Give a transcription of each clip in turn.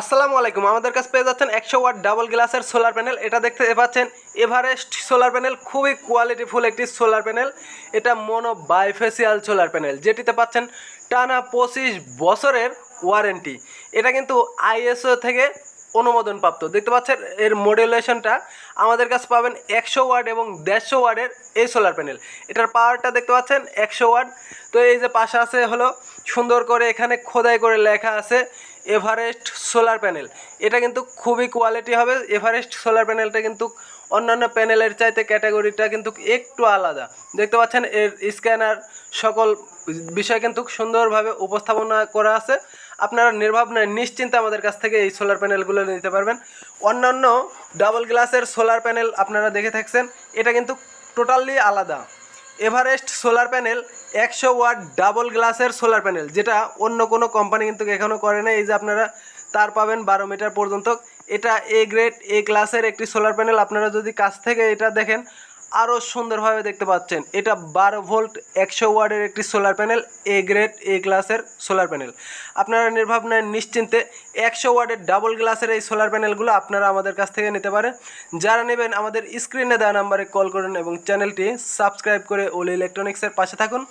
আসসালামু আলাইকুম। আমাদের কাছে পেয়ে যাচ্ছেন 100 ওয়াট ডাবল গ্লাসের সোলার প্যানেল। এটা দেখতে পাচ্ছেন এভারেস্ট সোলার প্যানেল, খুবই কোয়ালিটিফুল একটি সোলার প্যানেল। এটা মোনো বাইফেসিয়াল সোলার প্যানেল, যেটিতে পাচ্ছেন টানা 25 বছরের ওয়ারেন্টি। এটা কিন্তু আইএসও থেকে অনুমোদন প্রাপ্ত। দেখতে পাচ্ছেন এর মডুলেশনটা আমাদের কাছে পাবেন 100 ওয়াট এবং 150 ওয়াটের এই সোলার প্যানেল। এটার পাওয়ারটা দেখতে পাচ্ছেন 100 ওয়াট। তো এই যে পাশে আছে হলো সুন্দর করে এখানে খোদাই করে লেখা আছে এভারেস্ট সোলার প্যানেল। এটা কিন্তু খুবই কোয়ালিটি হবে। এভারেস্ট সোলার প্যানেলটা কিন্তু অন্যান্য প্যানেলের চাইতে ক্যাটাগরিটা কিন্তু একটু আলাদা। দেখতে পাচ্ছেন এর স্ক্যানার সকল বিষয় কিন্তু সুন্দরভাবে উপস্থাপনা করা আছে। আপনারা নির্ভাবনায় নিশ্চিন্তে আমাদের কাছ থেকে এই সোলার প্যানেলগুলো নিতে পারবেন। অন্যান্য ডাবল গ্লাসের সোলার প্যানেল আপনারা দেখে থাকছেন, এটা কিন্তু টোটালি আলাদা। Everest solar panel 100 watt double গ্লাসের সোলার প্যানেল, যেটা অন্য কোনো কোম্পানি কিন্তু এখনও করে না। এই যে আপনারা তার পাবেন 12 মিটার পর্যন্ত। এটা এ গ্রেড এ ক্লাসের একটি সোলার প্যানেল। আপনারা যদি কাছ থেকে এটা দেখেন আরও সুন্দরভাবে দেখতে পাচ্ছেন। এটা 12 ভোল্ট 100 ওয়াটের একটি solar panel, A grade A ক্লাসের সোলার প্যানেল। আপনারা নির্ভাবনায় নিশ্চিন্তে 100 ওয়াটের ডাবল গ্লাসের এই সোলার প্যানেলগুলো আপনারা আমাদের কাছ থেকে নিতে পারেন। যারা নেবেন আমাদের স্ক্রিনে দেওয়া নাম্বারে কল করুন এবং চ্যানেলটি সাবস্ক্রাইব করে ওলি ইলেকট্রনিক্সের পাশে থাকুন।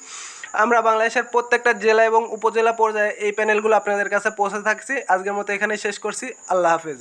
আমরা বাংলাদেশের প্রত্যেকটা জেলা এবং উপজেলা পর্যায়ে এই প্যানেলগুলো আপনাদের কাছে পৌঁছে থাকছি। আজকের মতো এখানেই শেষ করছি। আল্লাহ হাফেজ।